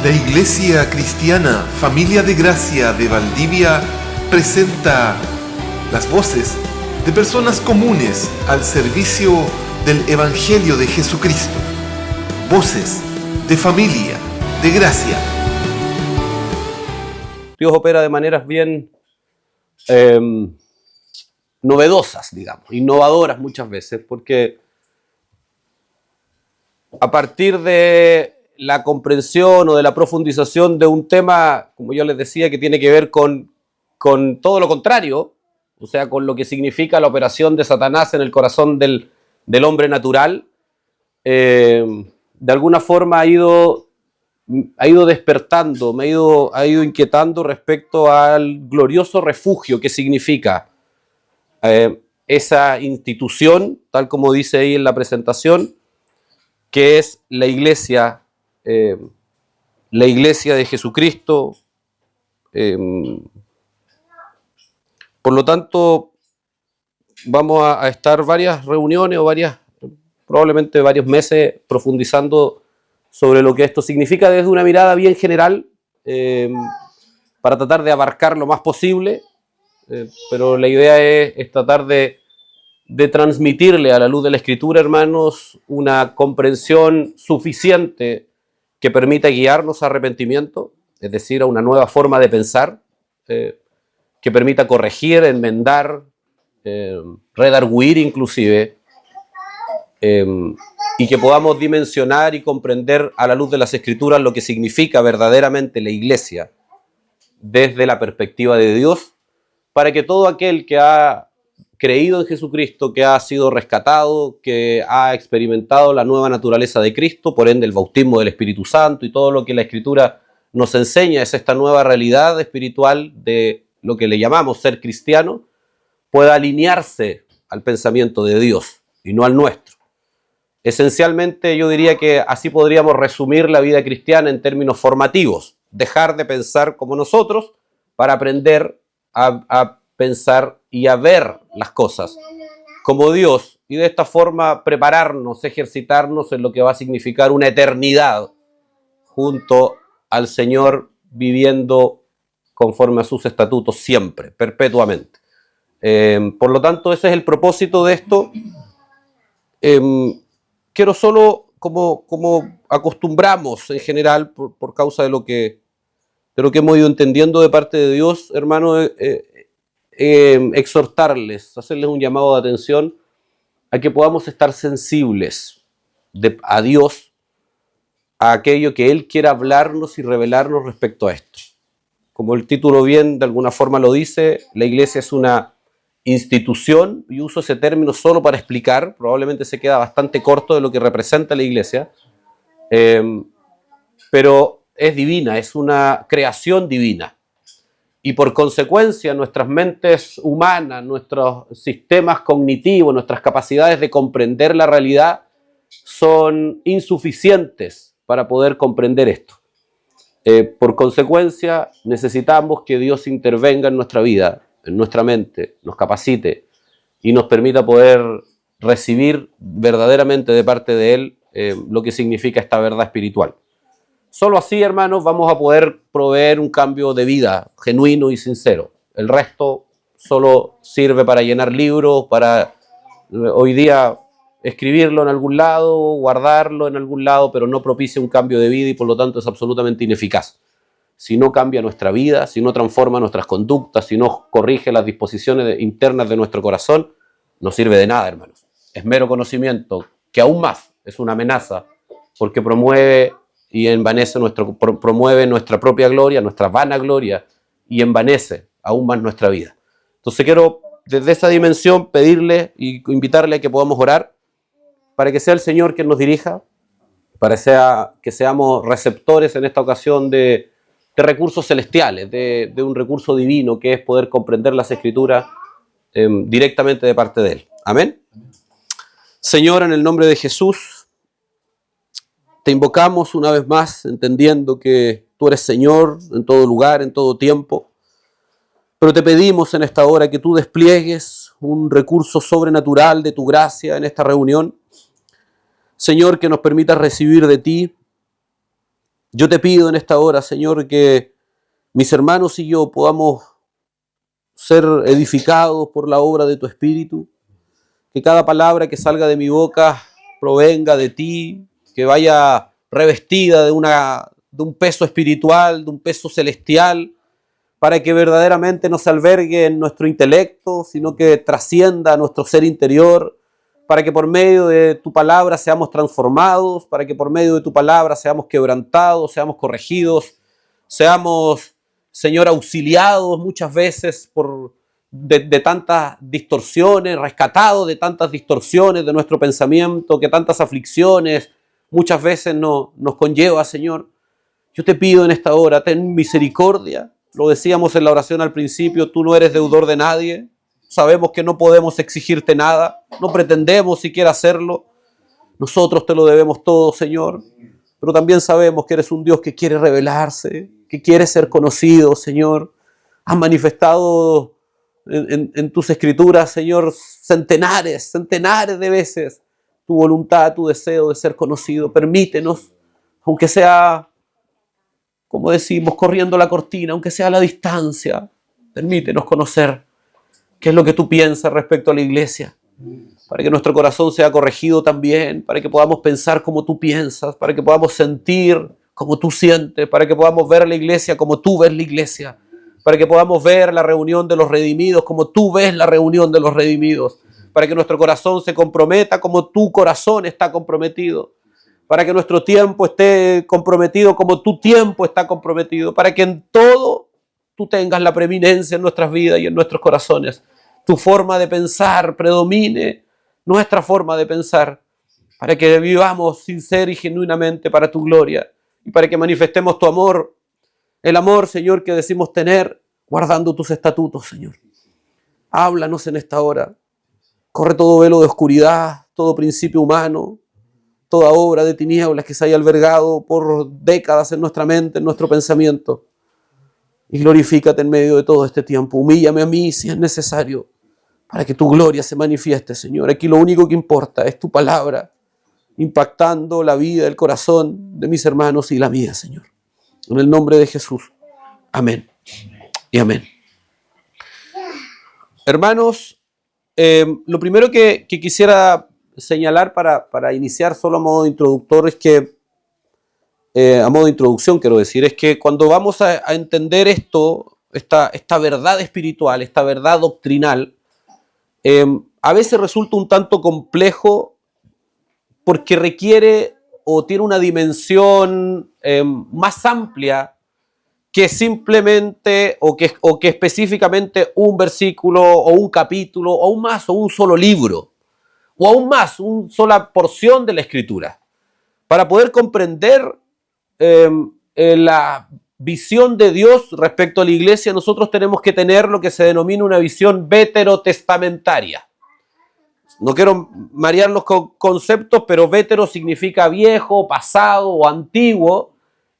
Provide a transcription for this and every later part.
La Iglesia Cristiana Familia de Gracia de Valdivia presenta las voces de personas comunes al servicio del Evangelio de Jesucristo. Voces de familia de gracia. Dios opera de maneras bien novedosas, digamos, innovadoras muchas veces, porque a partir de la comprensión o de la profundización de un tema, como yo les decía, que tiene que ver con todo lo contrario, o sea, con lo que significa la operación de Satanás en el corazón del hombre natural, de alguna forma ha ido despertando, ha ido inquietando respecto al glorioso refugio que significa esa institución, tal como dice ahí en la presentación, que es la iglesia de Jesucristo. Por lo tanto, vamos a estar varias reuniones o probablemente varios meses profundizando sobre lo que esto significa desde una mirada bien general, para tratar de abarcar lo más posible, pero la idea es tratar de transmitirle a la luz de la Escritura, hermanos, una comprensión suficiente que permita guiarnos a arrepentimiento, es decir, a una nueva forma de pensar, que permita corregir, enmendar, redarguir inclusive, y que podamos dimensionar y comprender a la luz de las Escrituras lo que significa verdaderamente la Iglesia desde la perspectiva de Dios, para que todo aquel que ha creído en Jesucristo, que ha sido rescatado, que ha experimentado la nueva naturaleza de Cristo, por ende el bautismo del Espíritu Santo y todo lo que la Escritura nos enseña es esta nueva realidad espiritual de lo que le llamamos ser cristiano, pueda alinearse al pensamiento de Dios y no al nuestro. Esencialmente yo diría que así podríamos resumir la vida cristiana en términos formativos: dejar de pensar como nosotros para aprender a pensar y a ver las cosas como Dios, y de esta forma prepararnos, ejercitarnos en lo que va a significar una eternidad junto al Señor, viviendo conforme a sus estatutos siempre, perpetuamente. Por lo tanto, ese es el propósito de esto. Quiero solo, como acostumbramos en general, por causa de lo que hemos ido entendiendo de parte de Dios, hermanos, exhortarles, hacerles un llamado de atención a que podamos estar sensibles a Dios, a aquello que Él quiera hablarnos y revelarnos respecto a esto. Como el título bien de alguna forma lo dice, la iglesia es una institución, y uso ese término solo para explicar, probablemente se queda bastante corto de lo que representa la iglesia, pero es divina, es una creación divina. Y por consecuencia nuestras mentes humanas, nuestros sistemas cognitivos, nuestras capacidades de comprender la realidad son insuficientes para poder comprender esto. Por consecuencia necesitamos que Dios intervenga en nuestra vida, en nuestra mente, nos capacite y nos permita poder recibir verdaderamente de parte de Él lo que significa esta verdad espiritual. Solo así, hermanos, vamos a poder proveer un cambio de vida genuino y sincero. El resto solo sirve para llenar libros, para hoy día escribirlo en algún lado, guardarlo en algún lado, pero no propicia un cambio de vida y por lo tanto es absolutamente ineficaz. Si no cambia nuestra vida, si no transforma nuestras conductas, si no corrige las disposiciones internas de nuestro corazón, no sirve de nada, hermanos. Es mero conocimiento, que aún más es una amenaza, porque promueve y envanece promueve nuestra propia gloria, nuestra vanagloria, y envanece aún más nuestra vida. Entonces quiero desde esa dimensión pedirle y invitarle a que podamos orar para que sea el Señor quien nos dirija, para que seamos receptores en esta ocasión de recursos celestiales, de un recurso divino que es poder comprender las Escrituras directamente de parte de Él. Amén. Señor, en el nombre de Jesús, te invocamos una vez más, entendiendo que tú eres Señor en todo lugar, en todo tiempo, pero te pedimos en esta hora que tú despliegues un recurso sobrenatural de tu gracia en esta reunión. Señor, que nos permitas recibir de ti Yo te pido en esta hora, Señor, que mis hermanos y yo podamos ser edificados por la obra de tu Espíritu, que cada palabra que salga de mi boca provenga de ti, que vaya revestida de un peso espiritual, de un peso celestial, para que verdaderamente no se albergue en nuestro intelecto, sino que trascienda a nuestro ser interior, para que por medio de tu palabra seamos transformados, para que por medio de tu palabra seamos quebrantados, seamos corregidos, seamos, Señor, auxiliados muchas veces de tantas distorsiones, rescatados de tantas distorsiones de nuestro pensamiento, que tantas aflicciones muchas veces nos conlleva, Señor. Yo te pido en esta hora, ten misericordia. Lo decíamos en la oración al principio, tú no eres deudor de nadie. Sabemos que no podemos exigirte nada, no pretendemos siquiera hacerlo. Nosotros te lo debemos todo, Señor. Pero también sabemos que eres un Dios que quiere revelarse, que quiere ser conocido, Señor. Has manifestado en tus escrituras, Señor, centenares de veces tu voluntad, tu deseo de ser conocido. Permítenos, aunque sea, como decimos, corriendo la cortina, aunque sea a la distancia, permítenos conocer qué es lo que tú piensas respecto a la iglesia, para que nuestro corazón sea corregido también, para que podamos pensar como tú piensas, para que podamos sentir como tú sientes, para que podamos ver la iglesia como tú ves la iglesia, para que podamos ver la reunión de los redimidos como tú ves la reunión de los redimidos, para que nuestro corazón se comprometa como tu corazón está comprometido, para que nuestro tiempo esté comprometido como tu tiempo está comprometido, para que en todo tú tengas la preeminencia en nuestras vidas y en nuestros corazones. Tu forma de pensar predomine nuestra forma de pensar, para que vivamos sincera y genuinamente para tu gloria y para que manifestemos tu amor, el amor, Señor, que decimos tener guardando tus estatutos, Señor. Háblanos en esta hora. Corre todo velo de oscuridad, todo principio humano, toda obra de tinieblas que se haya albergado por décadas en nuestra mente, en nuestro pensamiento. Y glorifícate en medio de todo este tiempo. Humíllame a mí si es necesario, para que tu gloria se manifieste, Señor. Aquí lo único que importa es tu palabra, impactando la vida, el corazón de mis hermanos y la mía, Señor. En el nombre de Jesús. Amén. Y amén. Hermanos, lo primero que quisiera señalar para iniciar solo a modo de introductor es que, a modo de introducción quiero decir, es que cuando vamos a entender esta verdad espiritual, esta verdad doctrinal, a veces resulta un tanto complejo porque requiere o tiene una dimensión más amplia que simplemente o que específicamente un versículo o un capítulo o aún más o un solo libro o aún más una sola porción de la Escritura. Para poder comprender la visión de Dios respecto a la iglesia, nosotros tenemos que tener lo que se denomina una visión veterotestamentaria. No quiero marear los conceptos, pero vetero significa viejo, pasado o antiguo,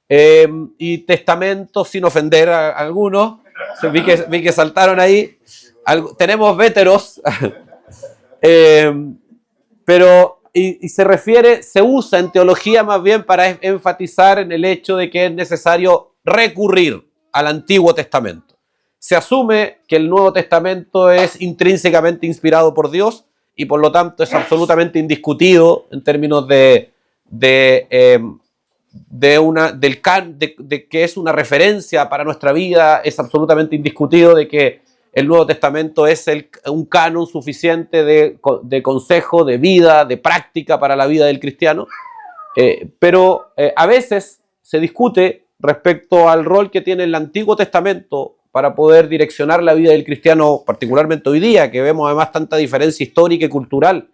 y testamento, sin ofender a algunos. Vi que saltaron ahí. Tenemos veteros, pero y se usa en teología más bien para enfatizar en el hecho de que es necesario recurrir al Antiguo Testamento. Se asume que el Nuevo Testamento es intrínsecamente inspirado por Dios y por lo tanto es absolutamente indiscutido en términos de que es una referencia para nuestra vida. Es absolutamente indiscutido de que el Nuevo Testamento es un canon suficiente de consejo, de vida, de práctica para la vida del cristiano. Pero a veces se discute respecto al rol que tiene el Antiguo Testamento para poder direccionar la vida del cristiano, particularmente hoy día, que vemos además tanta diferencia histórica y cultural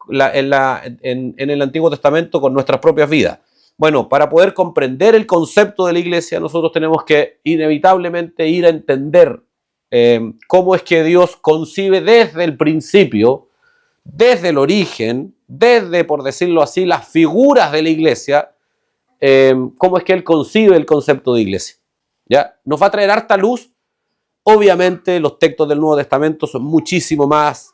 en el Antiguo Testamento con nuestras propias vidas. Bueno, para poder comprender el concepto de la iglesia, nosotros tenemos que inevitablemente ir a entender cómo es que Dios concibe desde el principio, desde el origen, desde, por decirlo así, las figuras de la iglesia, cómo es que Él concibe el concepto de iglesia. ¿Ya? Nos va a traer harta luz. Obviamente los textos del Nuevo Testamento son muchísimo más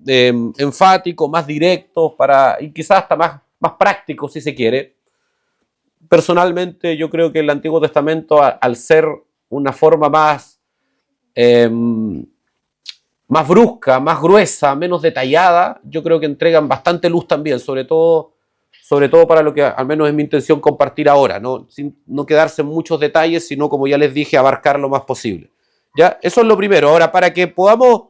enfáticos, más directos, y quizás hasta más prácticos si se quiere. personalmente yo creo que el Antiguo Testamento, al ser una forma más brusca, más gruesa, menos detallada, yo creo que entregan bastante luz también, sobre todo para lo que al menos es mi intención compartir ahora, ¿no? Sin no quedarse en muchos detalles, sino, como ya les dije, abarcar lo más posible. ¿Ya? Eso es lo primero. Ahora, para que podamos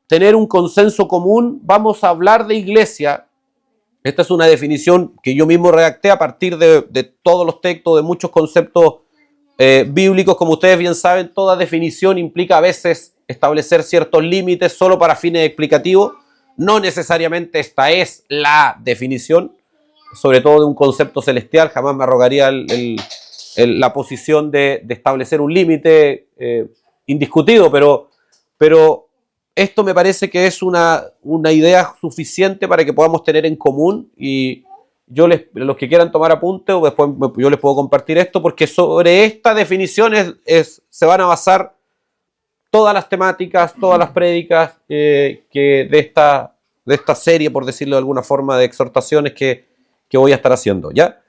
tener un consenso común, vamos a hablar de iglesia. Esta es una definición que yo mismo redacté a partir de todos los textos, de muchos conceptos bíblicos. Como ustedes bien saben, toda definición implica a veces establecer ciertos límites solo para fines explicativos. No necesariamente esta es la definición, sobre todo de un concepto celestial. Jamás me arrogaría la posición de establecer un límite indiscutido, pero esto me parece que es una idea suficiente para que podamos tener en común, y los que quieran tomar apunte, o después yo les puedo compartir esto, porque sobre esta definición se van a basar todas las temáticas, todas las prédicas que de esta serie, por decirlo de alguna forma, de exhortaciones que voy a estar haciendo, ¿ya?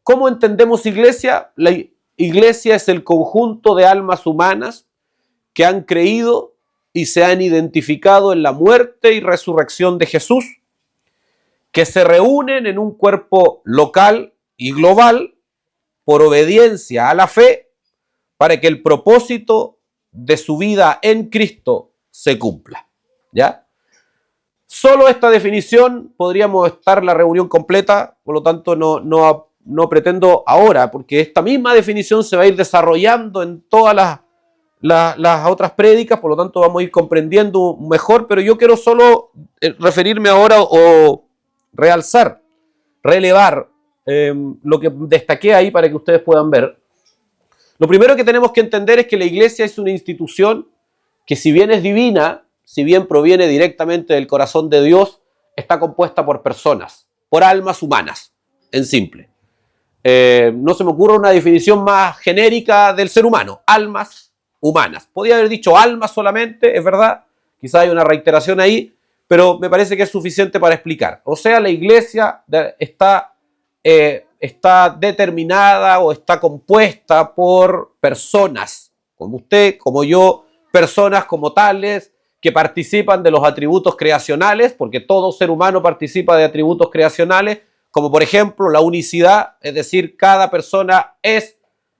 ¿Cómo entendemos iglesia? La iglesia es el conjunto de almas humanas que han creído y se han identificado en la muerte y resurrección de Jesús, que se reúnen en un cuerpo local y global por obediencia a la fe para que el propósito de su vida en Cristo se cumpla, ¿ya? Solo esta definición podríamos estar la reunión completa, por lo tanto no pretendo ahora, porque esta misma definición se va a ir desarrollando en todas las otras prédicas, por lo tanto vamos a ir comprendiendo mejor, pero yo quiero solo referirme ahora o realzar, relevar lo que destaqué ahí para que ustedes puedan ver. Lo primero que tenemos que entender es que la iglesia es una institución que, si bien es divina, si bien proviene directamente del corazón de Dios, está compuesta por personas, por almas humanas, en simple. No se me ocurre una definición más genérica del ser humano, almas humanas. Podría haber dicho almas solamente, es verdad, quizá hay una reiteración ahí, pero me parece que es suficiente para explicar. O sea, la iglesia está determinada o está compuesta por personas, como usted, como yo, personas como tales que participan de los atributos creacionales, porque todo ser humano participa de atributos creacionales, como por ejemplo la unicidad, es decir, cada persona es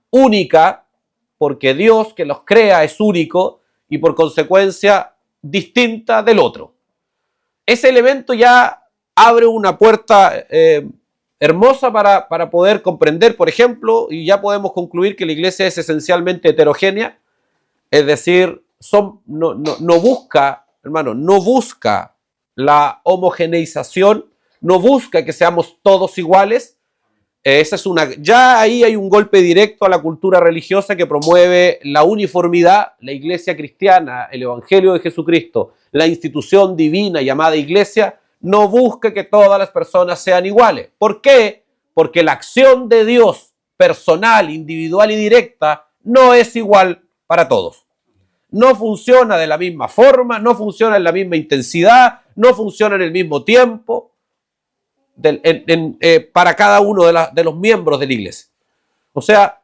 única, porque Dios que los crea es único y por consecuencia distinta del otro. Ese elemento ya abre una puerta hermosa para poder comprender, por ejemplo, y ya podemos concluir que la iglesia es esencialmente heterogénea, es decir, no busca, hermano, no busca la homogeneización, no busca que seamos todos iguales. Ya ahí hay un golpe directo a la cultura religiosa que promueve la uniformidad. La iglesia cristiana, el evangelio de Jesucristo, la institución divina llamada iglesia, no busca que todas las personas sean iguales. ¿Por qué? Porque la acción de Dios personal, individual y directa no es igual para todos. No funciona de la misma forma, no funciona en la misma intensidad, no funciona en el mismo tiempo para cada uno de los miembros de la iglesia. O sea,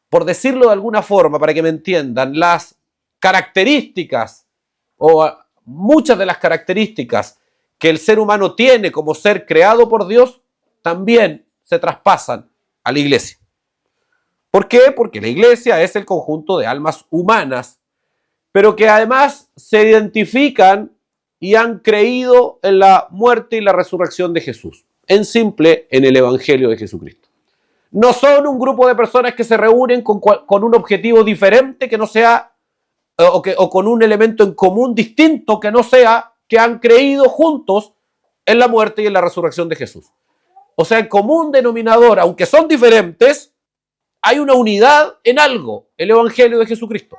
por decirlo de alguna forma, para que me entiendan, las características o muchas de las características que el ser humano tiene como ser creado por Dios también se traspasan a la iglesia. ¿Por qué? Porque la iglesia es el conjunto de almas humanas, pero que además se identifican y han creído en la muerte y la resurrección de Jesús. En simple, en el evangelio de Jesucristo. No son un grupo de personas que se reúnen con un objetivo diferente que no sea, o con un elemento en común distinto que no sea que han creído juntos en la muerte y en la resurrección de Jesús. O sea, el común denominador, aunque son diferentes, hay una unidad en algo, el evangelio de Jesucristo.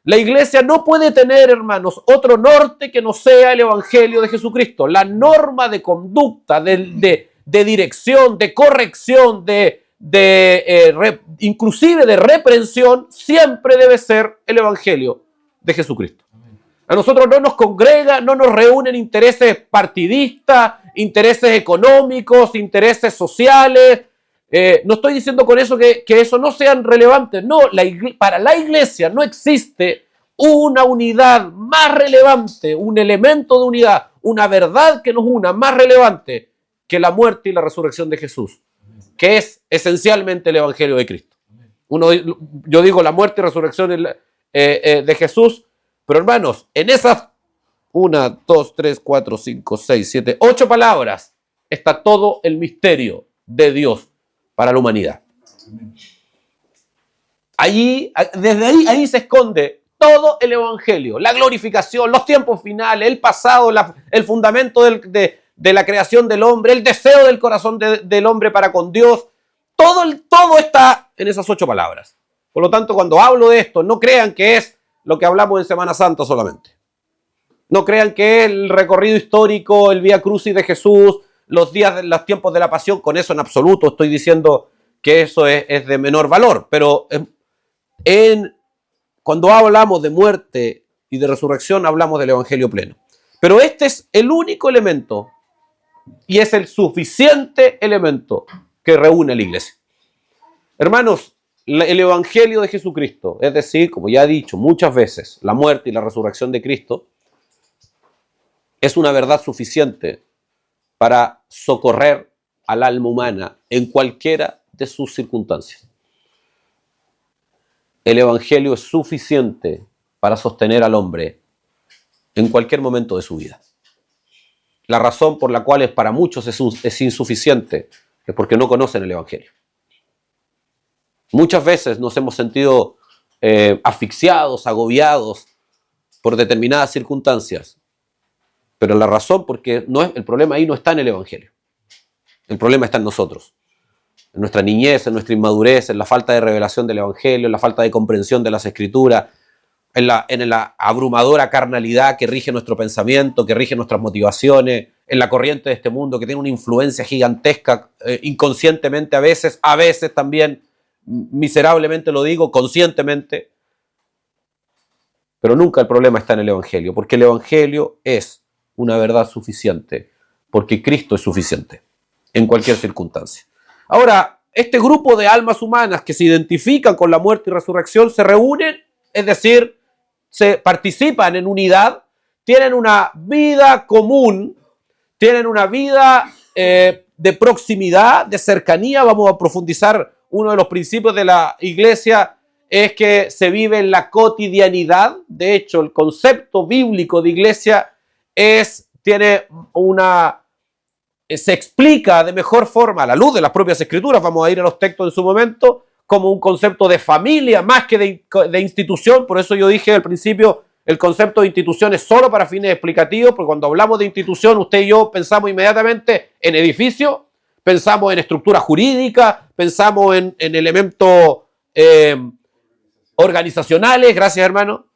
La iglesia no puede tener, hermanos, otro norte que no sea el evangelio de Jesucristo. La norma de conducta, de dirección, de corrección, inclusive de reprensión, siempre debe ser el evangelio de Jesucristo. A nosotros no nos congrega, no nos reúnen intereses partidistas, intereses económicos, intereses sociales. No estoy diciendo con eso que eso no sean relevantes. No, para la iglesia no existe una unidad más relevante, un elemento de unidad, una verdad que nos una más relevante que la muerte y la resurrección de Jesús, que es esencialmente el Evangelio de Cristo. Yo digo la muerte y resurrección de Jesús, pero hermanos, en esas 1, 2, 3, 4, 5, 6, 7, 8 palabras está todo el misterio de Dios para la humanidad. Desde ahí se esconde todo el Evangelio, la glorificación, los tiempos finales, el pasado, el fundamento de la creación del hombre, el deseo del corazón del hombre para con Dios. Todo está en esas 8 palabras. Por lo tanto, cuando hablo de esto, no crean que es lo que hablamos en Semana Santa solamente. No crean que es el recorrido histórico, el Vía Crucis de Jesús, los tiempos de la pasión. Con eso en absoluto estoy diciendo que eso es de menor valor. Pero cuando hablamos de muerte y de resurrección, hablamos del Evangelio pleno. Pero este es el único elemento y es el suficiente elemento que reúne a la iglesia. Hermanos, el Evangelio de Jesucristo, es decir, como ya he dicho muchas veces, la muerte y la resurrección de Cristo, es una verdad suficiente para socorrer al alma humana en cualquiera de sus circunstancias. El Evangelio es suficiente para sostener al hombre en cualquier momento de su vida. La razón por la cual para muchos es insuficiente es porque no conocen el Evangelio. Muchas veces nos hemos sentido asfixiados, agobiados por determinadas circunstancias. Pero la razón, porque el problema ahí no está en el Evangelio. El problema está en nosotros. En nuestra niñez, en nuestra inmadurez, en la falta de revelación del Evangelio, en la falta de comprensión de las Escrituras, en la abrumadora carnalidad que rige nuestro pensamiento, que rige nuestras motivaciones, en la corriente de este mundo que tiene una influencia gigantesca, inconscientemente a veces también, miserablemente lo digo, conscientemente. Pero nunca el problema está en el Evangelio, porque el Evangelio es una verdad suficiente, porque Cristo es suficiente en cualquier circunstancia. Ahora, este grupo de almas humanas que se identifican con la muerte y resurrección se reúnen, es decir, se participan en unidad, tienen una vida común, tienen una vida de proximidad, de cercanía. Vamos a profundizar. Uno de los principios de la iglesia es que se vive en la cotidianidad. De hecho, el concepto bíblico de iglesia se explica de mejor forma a la luz de las propias Escrituras. Vamos a ir a los textos en su momento, como un concepto de familia más que de institución. Por eso yo dije al principio, el concepto de institución es solo para fines explicativos, porque cuando hablamos de institución, usted y yo pensamos inmediatamente en edificio, pensamos en estructura jurídica, pensamos en elementos organizacionales, gracias hermano,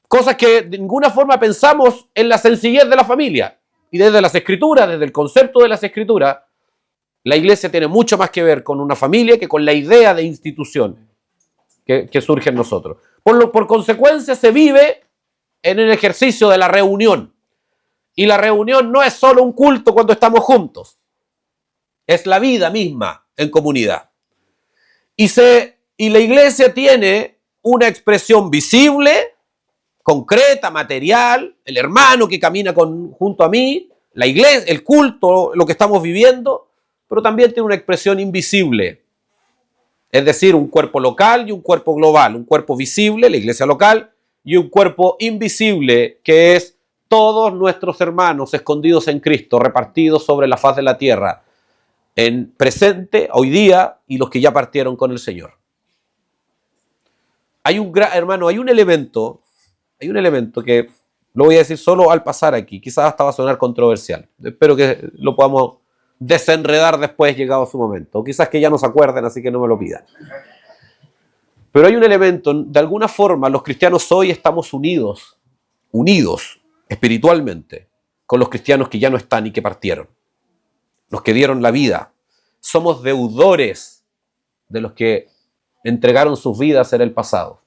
cosas que de ninguna forma pensamos en la sencillez de la familia. Y desde las Escrituras, desde el concepto de las Escrituras, la iglesia tiene mucho más que ver con una familia que con la idea de institución que surge en nosotros. Por consecuencia, se vive en el ejercicio de la reunión. Y la reunión no es solo un culto cuando estamos juntos. Es la vida misma en comunidad. Y la iglesia tiene una expresión visible, concreta, material, el hermano que camina junto a mí, la iglesia, el culto, lo que estamos viviendo, pero también tiene una expresión invisible. Es decir, un cuerpo local y un cuerpo global, un cuerpo visible, la iglesia local, y un cuerpo invisible, que es todos nuestros hermanos escondidos en Cristo, repartidos sobre la faz de la tierra, en presente, hoy día, y los que ya partieron con el Señor. Hay un elemento que lo voy a decir solo al pasar aquí, quizás hasta va a sonar controversial. Espero que lo podamos desenredar después, llegado su momento. O quizás que ya no se acuerden, así que no me lo pidan. Pero hay un elemento, de alguna forma, los cristianos hoy estamos unidos espiritualmente con los cristianos que ya no están y que partieron, los que dieron la vida. Somos deudores de los que entregaron sus vidas en el pasado.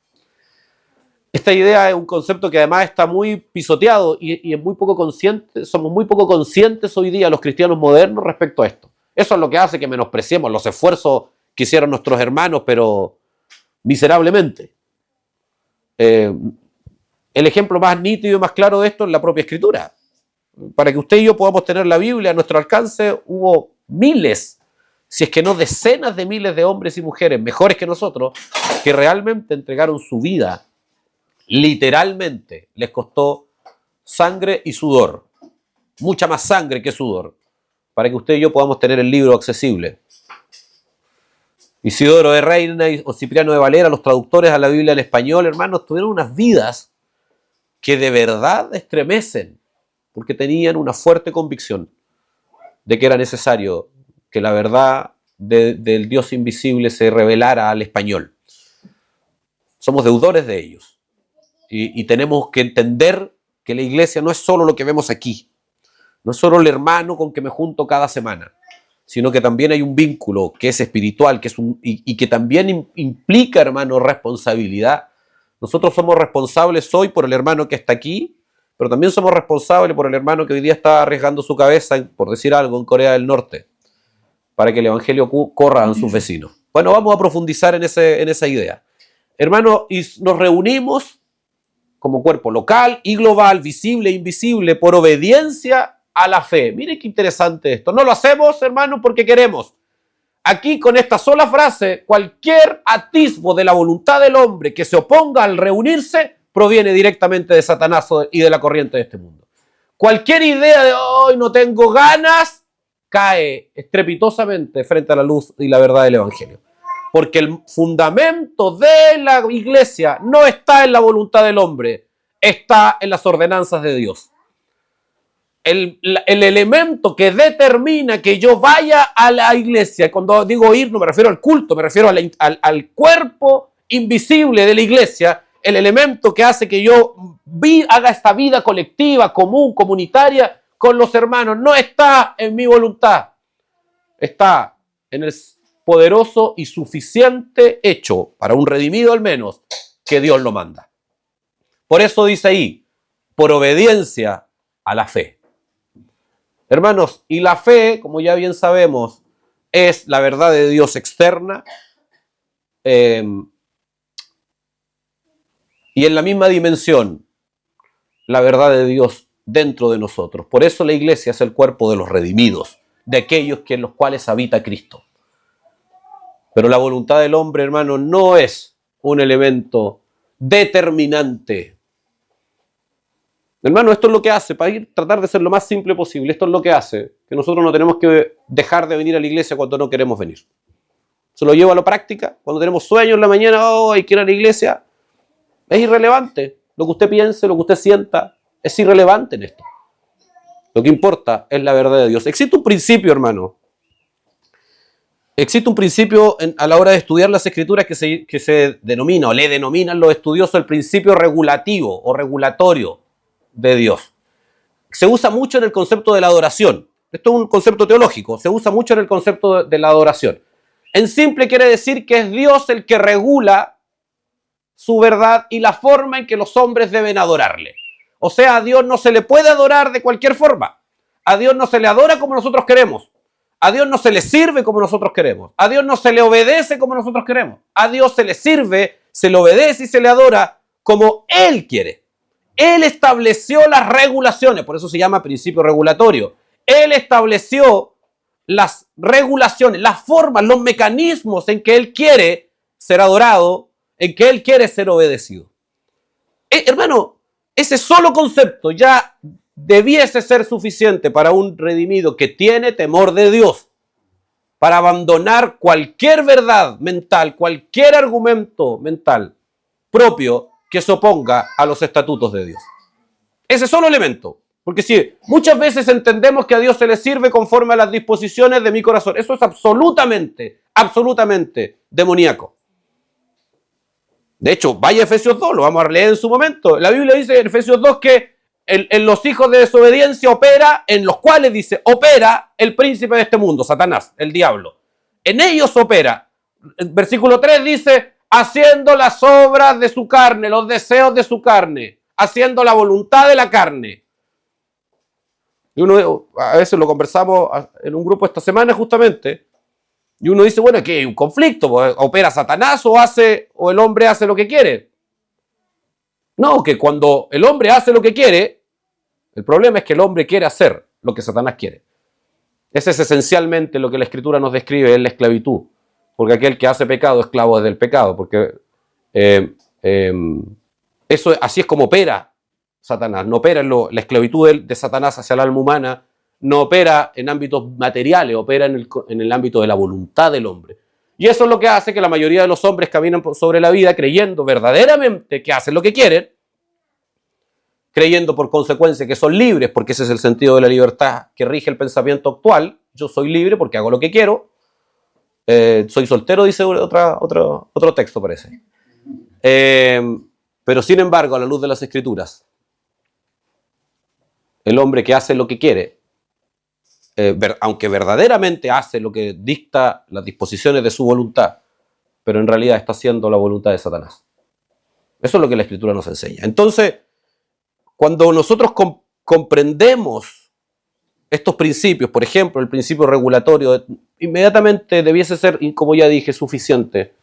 Esta idea es un concepto que además está muy pisoteado y es muy poco consciente, somos muy poco conscientes hoy día los cristianos modernos respecto a esto. Eso es lo que hace que menospreciemos los esfuerzos que hicieron nuestros hermanos, pero miserablemente. El ejemplo más nítido y más claro de esto es la propia Escritura. Para que usted y yo podamos tener la Biblia a nuestro alcance, hubo miles, si es que no decenas de miles de hombres y mujeres mejores que nosotros, que realmente entregaron su vida. Literalmente les costó sangre y sudor, mucha más sangre que sudor, para que usted y yo podamos tener el libro accesible. Isidoro de Reina o Cipriano de Valera, los traductores a la Biblia al español, hermanos, tuvieron unas vidas que de verdad estremecen, porque tenían una fuerte convicción de que era necesario que la verdad del Dios invisible se revelara al español. Somos deudores de ellos. Y tenemos que entender que la iglesia no es solo lo que vemos aquí, no es solo el hermano con que me junto cada semana, sino que también hay un vínculo que es espiritual, y que también implica, hermano, responsabilidad. Nosotros somos responsables hoy por el hermano que está aquí, pero también somos responsables por el hermano que hoy día está arriesgando su cabeza, por decir algo, en Corea del Norte, para que el evangelio corra a sus vecinos. Bueno, vamos a profundizar en esa idea. Hermano, y nos reunimos como cuerpo local y global, visible e invisible, por obediencia a la fe. Mire qué interesante esto. No lo hacemos, hermano, porque queremos. Aquí, con esta sola frase, cualquier atisbo de la voluntad del hombre que se oponga al reunirse proviene directamente de Satanás y de la corriente de este mundo. Cualquier idea de hoy no tengo ganas cae estrepitosamente frente a la luz y la verdad del evangelio. Porque el fundamento de la iglesia no está en la voluntad del hombre, está en las ordenanzas de Dios. El elemento que determina que yo vaya a la iglesia, cuando digo ir no me refiero al culto, me refiero al cuerpo invisible de la iglesia, el elemento que hace que yo haga esta vida colectiva, común, comunitaria con los hermanos, no está en mi voluntad, está en el poderoso y suficiente hecho, para un redimido al menos, que Dios lo manda. Por eso dice ahí, por obediencia a la fe. Hermanos, y la fe, como ya bien sabemos, es la verdad de Dios externa, y en la misma dimensión, la verdad de Dios dentro de nosotros. Por eso la iglesia es el cuerpo de los redimidos, de aquellos en los cuales habita Cristo. Pero la voluntad del hombre, hermano, no es un elemento determinante. Hermano, esto es lo que hace, para tratar de ser lo más simple posible, esto es lo que hace que nosotros no tenemos que dejar de venir a la iglesia cuando no queremos venir. Se lo llevo a la práctica, cuando tenemos sueños en la mañana, hay que ir a la iglesia, es irrelevante. Lo que usted piense, lo que usted sienta, es irrelevante en esto. Lo que importa es la verdad de Dios. Existe un principio, hermano. Existe un principio a la hora de estudiar las escrituras que se denomina, o le denominan los estudiosos, el principio regulativo o regulatorio de Dios. Se usa mucho en el concepto de la adoración. Esto es un concepto teológico. Se usa mucho en el concepto de la adoración. En simple quiere decir que es Dios el que regula su verdad y la forma en que los hombres deben adorarle. O sea, a Dios no se le puede adorar de cualquier forma. A Dios no se le adora como nosotros queremos. A Dios no se le sirve como nosotros queremos. A Dios no se le obedece como nosotros queremos. A Dios se le sirve, se le obedece y se le adora como Él quiere. Él estableció las regulaciones, por eso se llama principio regulatorio. Él estableció las regulaciones, las formas, los mecanismos en que Él quiere ser adorado, en que Él quiere ser obedecido. Hermano, ese solo concepto ya debiese ser suficiente para un redimido que tiene temor de Dios, para abandonar cualquier verdad mental, cualquier argumento mental propio que se oponga a los estatutos de Dios. Ese solo elemento. Porque si muchas veces entendemos que a Dios se le sirve conforme a las disposiciones de mi corazón, eso es absolutamente demoníaco. De hecho, vaya a Efesios 2, lo vamos a leer en su momento. La Biblia dice en Efesios 2 que en los hijos de desobediencia opera, en los cuales dice, opera el príncipe de este mundo, Satanás, el diablo. En ellos opera. El versículo 3 dice, haciendo las obras de su carne, los deseos de su carne, haciendo la voluntad de la carne. Y uno, a veces lo conversamos en un grupo esta semana justamente, y uno dice, bueno, aquí hay un conflicto, ¿opera Satanás o el hombre hace lo que quiere? No, que cuando el hombre hace lo que quiere, el problema es que el hombre quiere hacer lo que Satanás quiere. Ese es esencialmente lo que la Escritura nos describe, es la esclavitud. Porque aquel que hace pecado, esclavo es del pecado. Porque así es como opera Satanás. No opera la esclavitud de Satanás hacia el alma humana, no opera en ámbitos materiales, opera en el ámbito de la voluntad del hombre. Y eso es lo que hace que la mayoría de los hombres caminen sobre la vida creyendo verdaderamente que hacen lo que quieren, creyendo por consecuencia que son libres, porque ese es el sentido de la libertad que rige el pensamiento actual. Yo soy libre porque hago lo que quiero. Soy soltero, dice otro texto, parece. Pero sin embargo, a la luz de las Escrituras, el hombre que hace lo que quiere, aunque verdaderamente hace lo que dicta las disposiciones de su voluntad, pero en realidad está haciendo la voluntad de Satanás. Eso es lo que la Escritura nos enseña. Entonces, cuando nosotros comprendemos estos principios, por ejemplo, el principio regulatorio, inmediatamente debiese ser, como ya dije, suficiente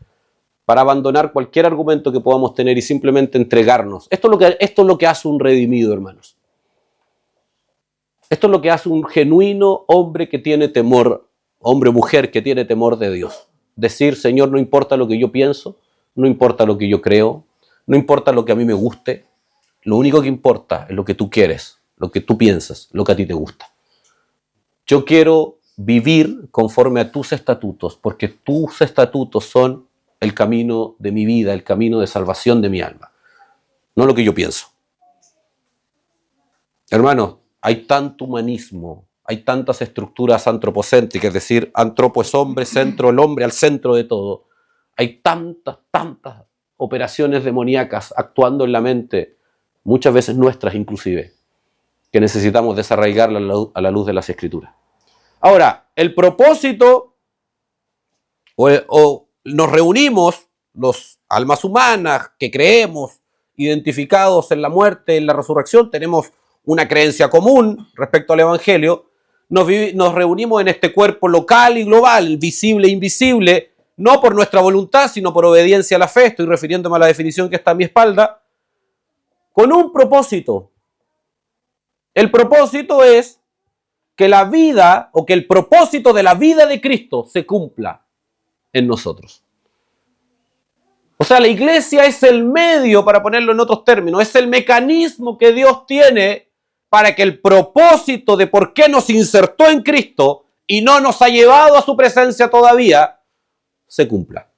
para abandonar cualquier argumento que podamos tener y simplemente entregarnos. Esto es lo que hace un redimido, hermanos. Esto es lo que hace un genuino hombre que tiene temor, hombre o mujer que tiene temor de Dios. Decir, Señor, no importa lo que yo pienso, no importa lo que yo creo, no importa lo que a mí me guste, lo único que importa es lo que tú quieres, lo que tú piensas, lo que a ti te gusta. Yo quiero vivir conforme a tus estatutos, porque tus estatutos son el camino de mi vida, el camino de salvación de mi alma, no lo que yo pienso. Hermanos, hay tanto humanismo, hay tantas estructuras antropocéntricas, es decir, antropo es hombre, centro el hombre al centro de todo. Hay tantas operaciones demoníacas actuando en la mente, muchas veces nuestras inclusive, que necesitamos desarraigarlas a la luz de las Escrituras. Ahora, el propósito, o nos reunimos, los almas humanas que creemos, identificados en la muerte, en la resurrección, tenemos una creencia común respecto al Evangelio, nos reunimos en este cuerpo local y global, visible e invisible, no por nuestra voluntad, sino por obediencia a la fe, estoy refiriéndome a la definición que está a mi espalda, con un propósito. El propósito es que la vida, o que el propósito de la vida de Cristo se cumpla en nosotros. O sea, la iglesia es el medio, para ponerlo en otros términos, es el mecanismo que Dios tiene para que el propósito de por qué nos insertó en Cristo y no nos ha llevado a su presencia todavía, se cumpla.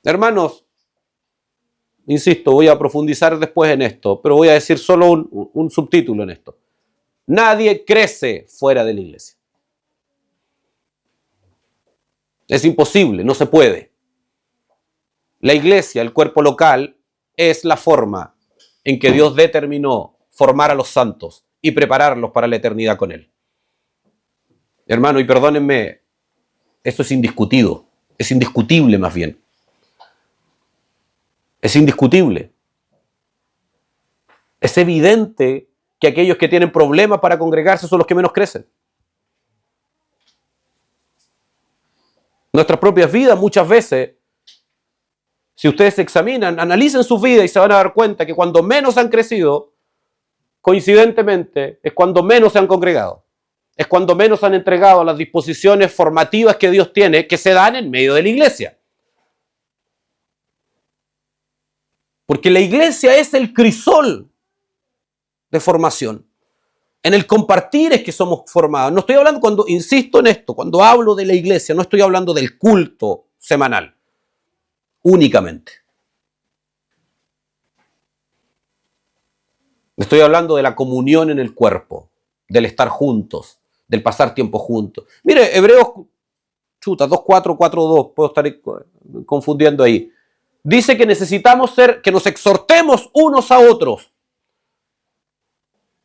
Hermanos, insisto, voy a profundizar después en esto, pero voy a decir solo un subtítulo en esto. Nadie crece fuera de la iglesia. Es imposible, no se puede. La iglesia, el cuerpo local, es la forma en que Dios determinó formar a los santos y prepararlos para la eternidad con Él. Hermano, y perdónenme, esto es indiscutido, es indiscutible más bien. Es indiscutible. Es evidente que aquellos que tienen problemas para congregarse son los que menos crecen. Nuestras propias vidas muchas veces, si ustedes se examinan, analicen sus vidas y se van a dar cuenta que cuando menos han crecido, coincidentemente, es cuando menos se han congregado. Es cuando menos han entregado a las disposiciones formativas que Dios tiene, que se dan en medio de la iglesia. Porque la iglesia es el crisol de formación. En el compartir es que somos formados. No estoy hablando, insisto en esto, cuando hablo de la iglesia, no estoy hablando del culto semanal, únicamente. Estoy hablando de la comunión en el cuerpo, del estar juntos, del pasar tiempo juntos. Mire, Hebreos 2:4, 4:2, puedo estar confundiendo ahí. Dice que necesitamos que nos exhortemos unos a otros.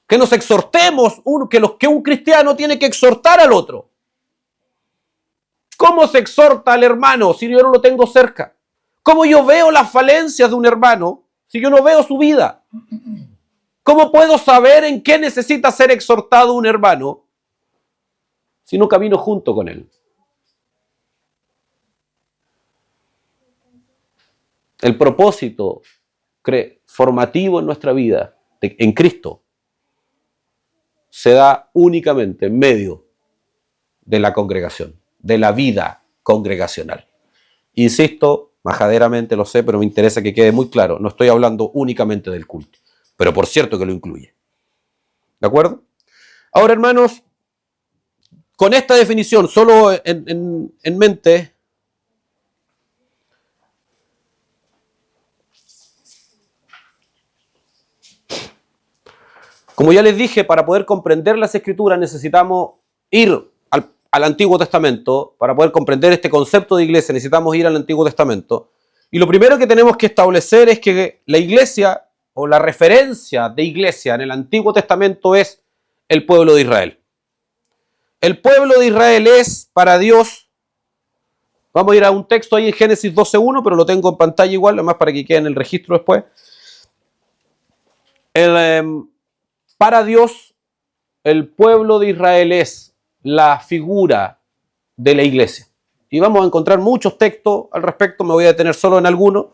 Que nos exhortemos, que un cristiano tiene que exhortar al otro. ¿Cómo se exhorta al hermano si yo no lo tengo cerca? ¿Cómo yo veo las falencias de un hermano si yo no veo su vida? ¿Cómo puedo saber en qué necesita ser exhortado un hermano si no camino junto con él? El propósito formativo en nuestra vida, en Cristo, se da únicamente en medio de la congregación, de la vida congregacional. Insisto, majaderamente lo sé, pero me interesa que quede muy claro, no estoy hablando únicamente del culto, pero por cierto que lo incluye. ¿De acuerdo? Ahora, hermanos, con esta definición solo en mente, como ya les dije, para poder comprender las Escrituras necesitamos ir al Antiguo Testamento. Para poder comprender este concepto de iglesia necesitamos ir al Antiguo Testamento. Y lo primero que tenemos que establecer es que la iglesia o la referencia de iglesia en el Antiguo Testamento es el pueblo de Israel. El pueblo de Israel es para Dios. Vamos a ir a un texto ahí en Génesis 12:1, pero lo tengo en pantalla igual, además para que quede en el registro después. Para Dios, el pueblo de Israel es la figura de la iglesia. Y vamos a encontrar muchos textos al respecto, me voy a detener solo en algunos.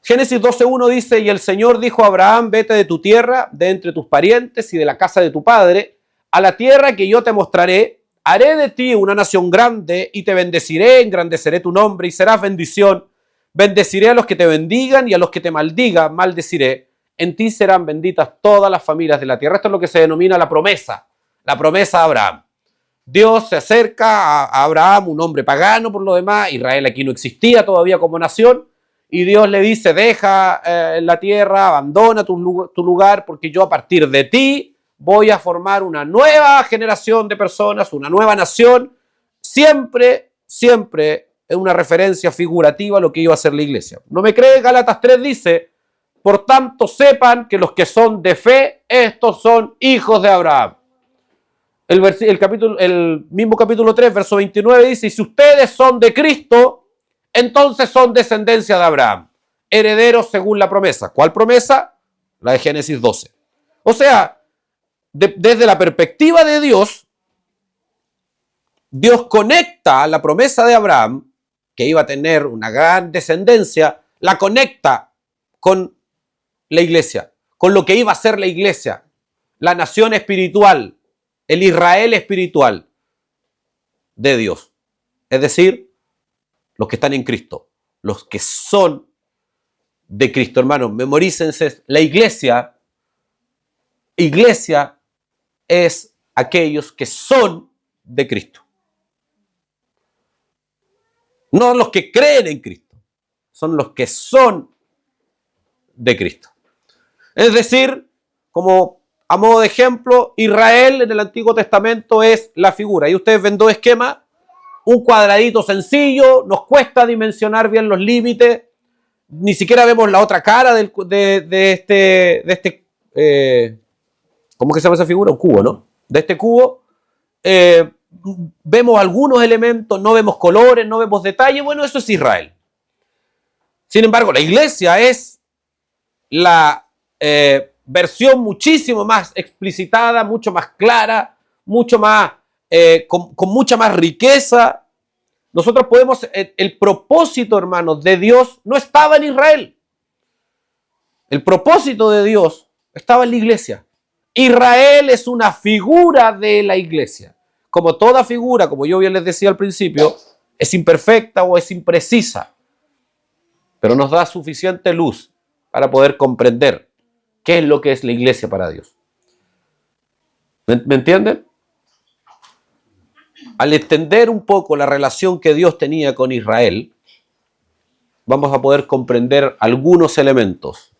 Génesis 12:1 dice, y el Señor dijo a Abraham, vete de tu tierra, de entre tus parientes y de la casa de tu padre, a la tierra que yo te mostraré, haré de ti una nación grande y te bendeciré, engrandeceré tu nombre y serás bendición. Bendeciré a los que te bendigan y a los que te maldigan, maldeciré. En ti serán benditas todas las familias de la tierra. Esto es lo que se denomina la promesa de Abraham. Dios se acerca a Abraham, un hombre pagano por lo demás, Israel aquí no existía todavía como nación, y Dios le dice, deja la tierra, abandona tu lugar, porque yo a partir de ti voy a formar una nueva generación de personas, una nueva nación, siempre es una referencia figurativa a lo que iba a ser la iglesia. ¿No me crees? Gálatas 3 dice, por tanto sepan que los que son de fe, estos son hijos de Abraham. El mismo capítulo 3, verso 29 dice, y si ustedes son de Cristo, entonces son descendencia de Abraham, herederos según la promesa. ¿Cuál promesa? La de Génesis 12. O sea, desde la perspectiva de Dios, Dios conecta la promesa de Abraham, que iba a tener una gran descendencia, la conecta con la iglesia, con lo que iba a ser la iglesia, la nación espiritual, el Israel espiritual de Dios. Es decir, los que están en Cristo, los que son de Cristo. Hermanos, memorícense, la iglesia es aquellos que son de Cristo. No los que creen en Cristo, son los que son de Cristo. Es decir, como a modo de ejemplo, Israel en el Antiguo Testamento es la figura. Y ustedes ven dos esquemas, un cuadradito sencillo, nos cuesta dimensionar bien los límites, ni siquiera vemos la otra cara de este ¿cómo que se llama esa figura? Un cubo, ¿no? De este cubo, vemos algunos elementos, no vemos colores, no vemos detalles, bueno, eso es Israel. Sin embargo, la iglesia es la versión muchísimo más explicitada, mucho más clara, mucho más, con mucha más riqueza. Nosotros podemos, el propósito, hermanos, de Dios no estaba en Israel. El propósito de Dios estaba en la iglesia. Israel es una figura de la iglesia. Como toda figura, como yo bien les decía al principio, es imperfecta o es imprecisa, pero nos da suficiente luz para poder comprender qué es lo que es la iglesia para Dios. ¿Me entienden? Al entender un poco la relación que Dios tenía con Israel, vamos a poder comprender algunos elementos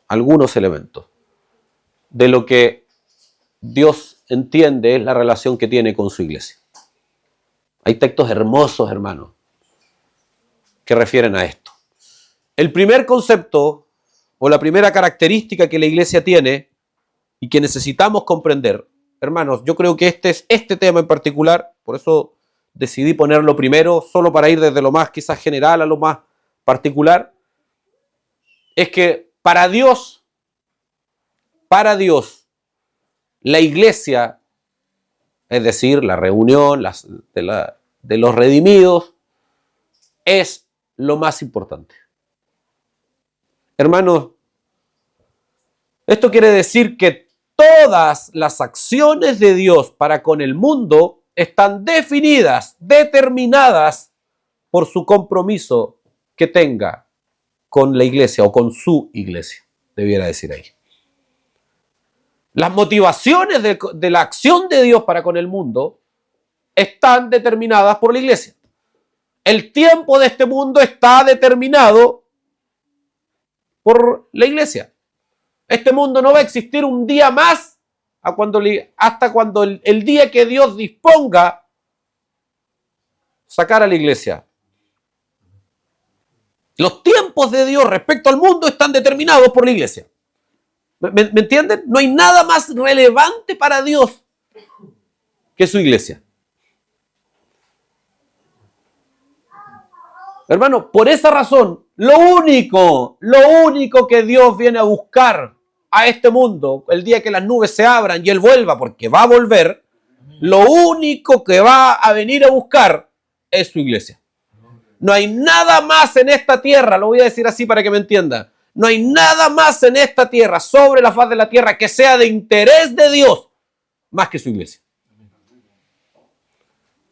de lo que Dios entiende es la relación que tiene con su iglesia. Hay textos hermosos, hermanos, que refieren a esto. El primer concepto o la primera característica que la iglesia tiene y que necesitamos comprender, hermanos, yo creo que este tema en particular, por eso decidí ponerlo primero, solo para ir desde lo más quizás general a lo más particular, es que para Dios, la iglesia, es decir, la reunión de los redimidos, es lo más importante. Hermanos, esto quiere decir que todas las acciones de Dios para con el mundo están definidas, determinadas por su compromiso que tenga con la iglesia o con su iglesia, debiera decir ahí. Las motivaciones de la acción de Dios para con el mundo están determinadas por la iglesia. El tiempo de este mundo está determinado por la iglesia. Este mundo no va a existir un día más hasta cuando el día que Dios disponga sacar a la iglesia. Los tiempos de Dios respecto al mundo están determinados por la iglesia. ¿Me entienden? No hay nada más relevante para Dios que su iglesia. Hermano, por esa razón, lo único que Dios viene a buscar a este mundo, el día que las nubes se abran y Él vuelva, porque va a volver, lo único que va a venir a buscar es su iglesia. No hay nada más en esta tierra, lo voy a decir así para que me entiendan, no hay nada más en esta tierra, sobre la faz de la tierra, que sea de interés de Dios, más que su iglesia.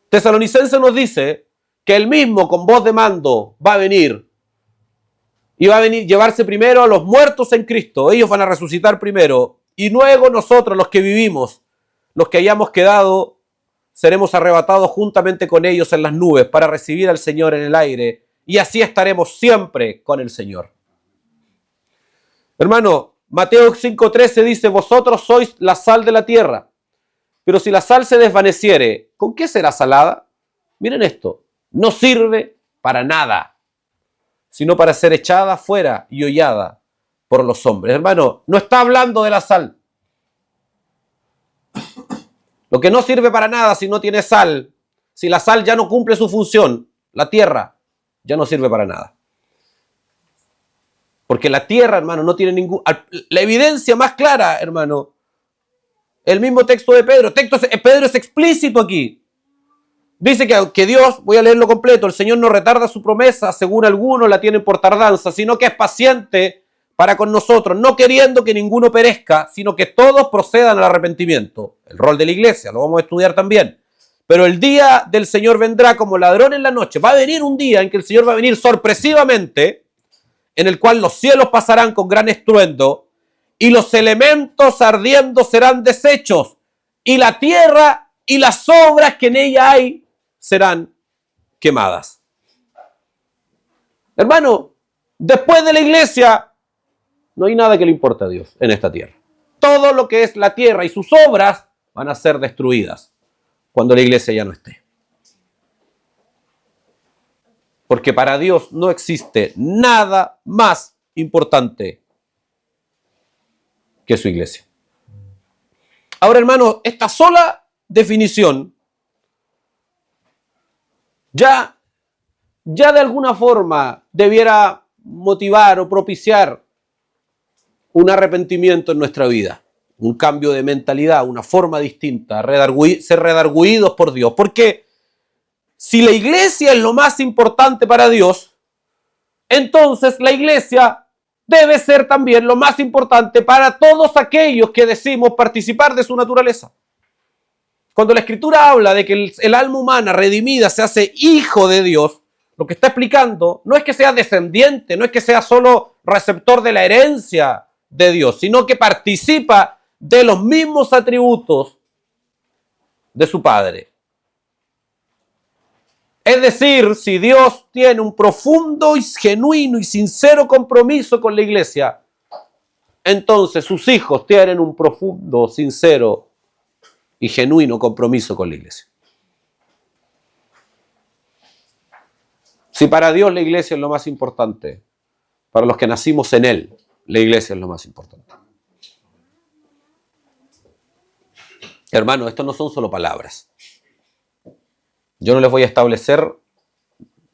Tesalonicenses nos dice que Él mismo con voz de mando va a venir y va a venir llevarse primero a los muertos en Cristo. Ellos van a resucitar primero y luego nosotros, los que vivimos, los que hayamos quedado, seremos arrebatados juntamente con ellos en las nubes para recibir al Señor en el aire y así estaremos siempre con el Señor. Hermano, Mateo 5:13 dice: vosotros sois la sal de la tierra, pero si la sal se desvaneciere, ¿con qué será salada? Miren esto. No sirve para nada, sino para ser echada fuera y hollada por los hombres. Hermano, no está hablando de la sal. Lo que no sirve para nada si no tiene sal, si la sal ya no cumple su función, la tierra ya no sirve para nada. Porque la tierra, hermano, no tiene ningún... La evidencia más clara, hermano, el mismo texto de Pedro. Pedro es explícito aquí. Dice que Dios, voy a leerlo completo, el Señor no retarda su promesa, según algunos la tienen por tardanza, sino que es paciente para con nosotros, no queriendo que ninguno perezca, sino que todos procedan al arrepentimiento. El rol de la iglesia, lo vamos a estudiar también. Pero el día del Señor vendrá como ladrón en la noche. Va a venir un día en que el Señor va a venir sorpresivamente, en el cual los cielos pasarán con gran estruendo, y los elementos ardiendo serán deshechos, y la tierra y las obras que en ella hay serán quemadas. Hermano, después de la iglesia, no hay nada que le importe a Dios en esta tierra. Todo lo que es la tierra y sus obras van a ser destruidas cuando la iglesia ya no esté. Porque para Dios no existe nada más importante que su iglesia. Ahora, hermano, esta sola definición ya de alguna forma debiera motivar o propiciar un arrepentimiento en nuestra vida, un cambio de mentalidad, una forma distinta, ser redargüidos por Dios. Porque si la iglesia es lo más importante para Dios, entonces la iglesia debe ser también lo más importante para todos aquellos que decimos participar de su naturaleza. Cuando la Escritura habla de que el alma humana redimida se hace hijo de Dios, lo que está explicando no es que sea descendiente, no es que sea solo receptor de la herencia de Dios, sino que participa de los mismos atributos de su Padre. Es decir, si Dios tiene un profundo y genuino y sincero compromiso con la iglesia, entonces sus hijos tienen un profundo, sincero y genuino compromiso con la iglesia. Si para Dios la iglesia es lo más importante, para los que nacimos en Él, la iglesia es lo más importante. Hermano, esto no son solo palabras. Yo no les voy a establecer,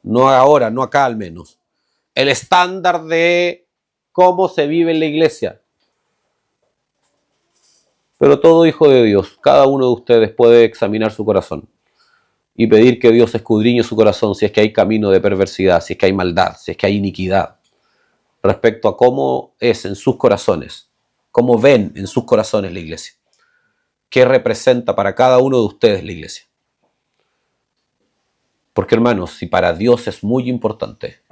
no ahora, no acá al menos, el estándar de cómo se vive en la iglesia. Pero todo hijo de Dios, cada uno de ustedes puede examinar su corazón y pedir que Dios escudriñe su corazón si es que hay camino de perversidad, si es que hay maldad, si es que hay iniquidad, respecto a cómo es en sus corazones, cómo ven en sus corazones la iglesia, qué representa para cada uno de ustedes la iglesia. Porque hermanos, si para Dios es muy importante,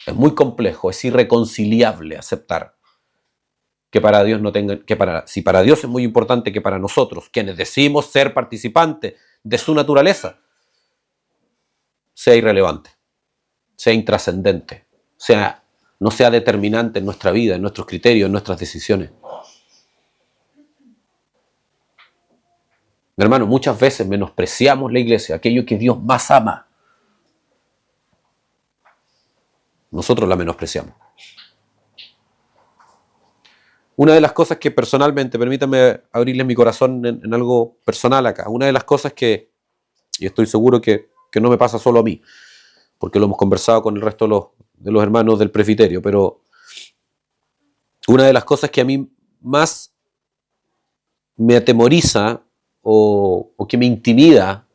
es muy complejo, es irreconciliable aceptar que para Dios no tenga, si para Dios es muy importante que para nosotros, quienes decimos ser participantes de su naturaleza, sea irrelevante, sea intrascendente, no sea determinante en nuestra vida, en nuestros criterios, en nuestras decisiones. Mi hermano, muchas veces menospreciamos la iglesia, aquello que Dios más ama. Nosotros la menospreciamos. Una de las cosas que personalmente, permítanme abrirles mi corazón en algo personal acá, una de las cosas que, y estoy seguro que no me pasa solo a mí, porque lo hemos conversado con el resto de los hermanos del presbiterio, pero una de las cosas que a mí más me atemoriza o que me intimida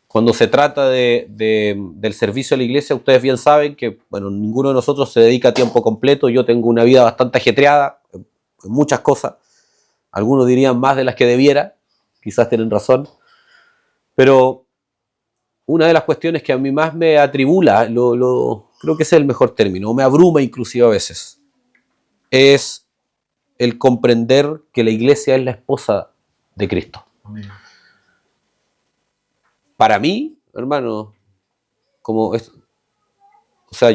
cuando se trata del servicio a la iglesia, ustedes bien saben que, bueno, ninguno de nosotros se dedica a tiempo completo. Yo tengo una vida bastante ajetreada en muchas cosas. Algunos dirían más de las que debiera, quizás tienen razón. Pero una de las cuestiones que a mí más me atribula, creo que ese es el mejor término, o me abruma inclusive a veces, es el comprender que la iglesia es la esposa de Cristo. Amén. Para mí, hermano,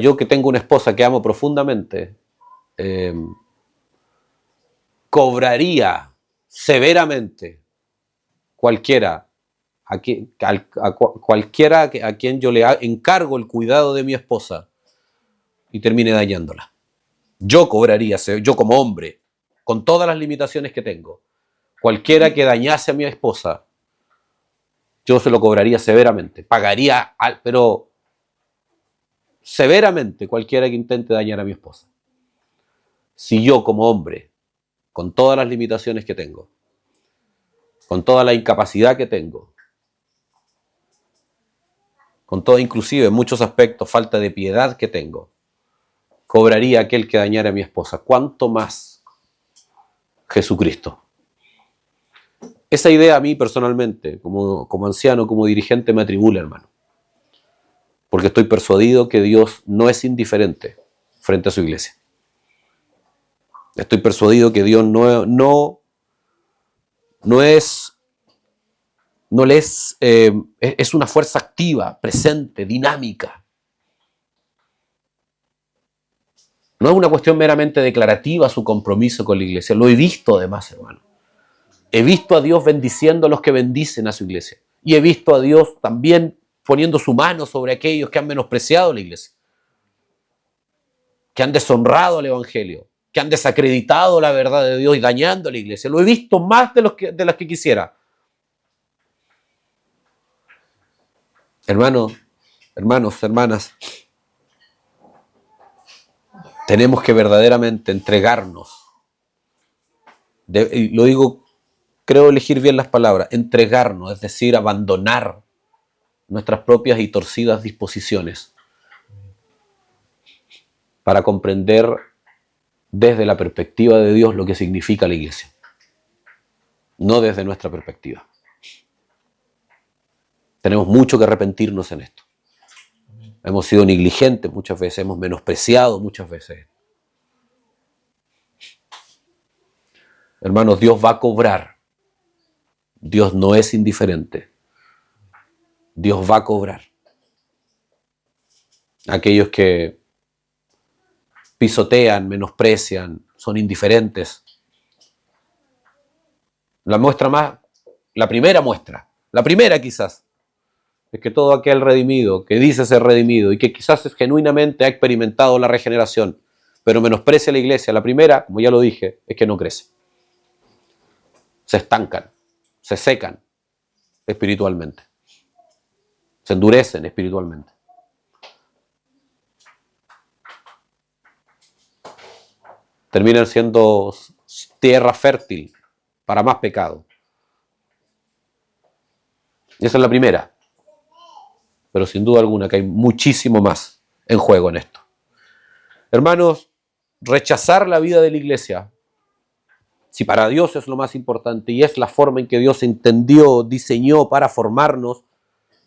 yo que tengo una esposa que amo profundamente, cobraría severamente cualquiera a quien yo le encargo el cuidado de mi esposa y termine dañándola. Yo cobraría, yo como hombre, con todas las limitaciones que tengo, cualquiera que dañase a mi esposa, yo se lo cobraría severamente, pagaría, pero severamente cualquiera que intente dañar a mi esposa. Si yo como hombre, con todas las limitaciones que tengo, con toda la incapacidad que tengo, con toda inclusive en muchos aspectos falta de piedad que tengo, cobraría a aquel que dañara a mi esposa, ¿cuánto más Jesucristo? Esa idea a mí personalmente, como anciano, como dirigente, me atribula, hermano. Porque estoy persuadido que Dios no es indiferente frente a su iglesia. Estoy persuadido que Dios es una fuerza activa, presente, dinámica. No es una cuestión meramente declarativa su compromiso con la iglesia. Lo he visto además, hermano. He visto a Dios bendiciendo a los que bendicen a su iglesia. Y he visto a Dios también poniendo su mano sobre aquellos que han menospreciado la iglesia, que han deshonrado el evangelio, que han desacreditado la verdad de Dios y dañando a la iglesia. Lo he visto más de las que quisiera. Hermanos, hermanas, tenemos que verdaderamente entregarnos. Lo digo, creo elegir bien las palabras, entregarnos, es decir, abandonar nuestras propias y torcidas disposiciones para comprender desde la perspectiva de Dios lo que significa la iglesia, no desde nuestra perspectiva. Tenemos mucho que arrepentirnos en esto. Hemos sido negligentes muchas veces, hemos menospreciado muchas veces. Hermanos, Dios va a cobrar. Dios no es indiferente. Dios va a cobrar. Aquellos que pisotean, menosprecian, son indiferentes. La primera quizás, es que todo aquel redimido, que dice ser redimido y que quizás genuinamente ha experimentado la regeneración, pero menosprecia a la iglesia, la primera, como ya lo dije, es que no crece. se estancan, se secan espiritualmente, se endurecen espiritualmente. Terminan siendo tierra fértil para más pecado. Y esa es la primera. Pero sin duda alguna que hay muchísimo más en juego en esto. Hermanos, rechazar la vida de la iglesia, si para Dios es lo más importante y es la forma en que Dios entendió, diseñó para formarnos,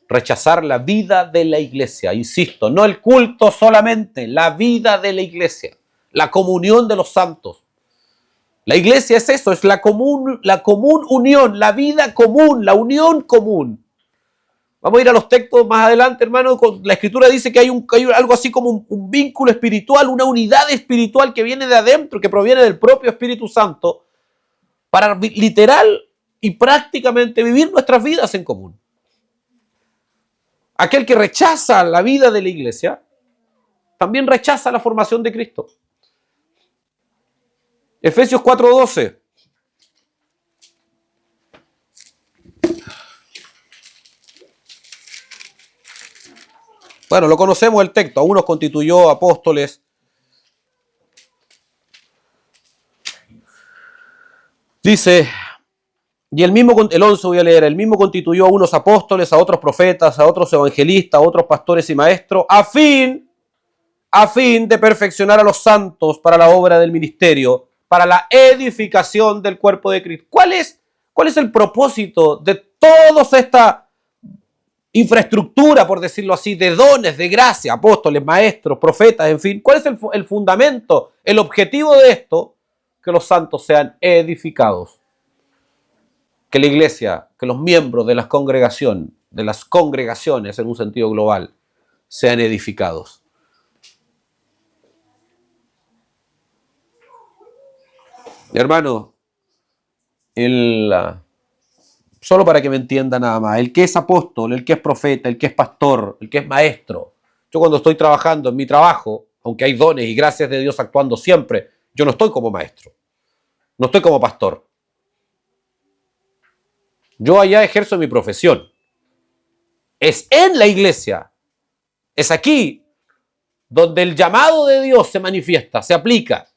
rechazar la vida de la iglesia, insisto, no el culto solamente, la vida de la iglesia, la comunión de los santos. La iglesia es eso, es la común unión, la vida común, la unión común. Vamos a ir a los textos más adelante, hermano. La Escritura dice que hay algo así como un vínculo espiritual, una unidad espiritual que viene de adentro, que proviene del propio Espíritu Santo, para literal y prácticamente vivir nuestras vidas en común. Aquel que rechaza la vida de la iglesia, también rechaza la formación de Cristo. Efesios 4:12. Bueno, lo conocemos el texto. A unos constituyó apóstoles. Dice, y el 11 voy a leer, el mismo constituyó a unos apóstoles, a otros profetas, a otros evangelistas, a otros pastores y maestros, a fin de perfeccionar a los santos para la obra del ministerio, para la edificación del cuerpo de Cristo. ¿Cuál es el propósito de toda esta infraestructura, por decirlo así, de dones, de gracia, apóstoles, maestros, profetas, en fin? ¿Cuál es el fundamento, el objetivo de esto? Que los santos sean edificados. Que la iglesia, que los miembros de las congregaciones en un sentido global, sean edificados. Hermano, solo para que me entienda nada más, el que es apóstol, el que es profeta, el que es pastor, el que es maestro, yo cuando estoy trabajando en mi trabajo, aunque hay dones y gracias de Dios actuando siempre, yo no estoy como maestro, no estoy como pastor. Yo allá ejerzo mi profesión. Es en la iglesia, es aquí donde el llamado de Dios se manifiesta, se aplica.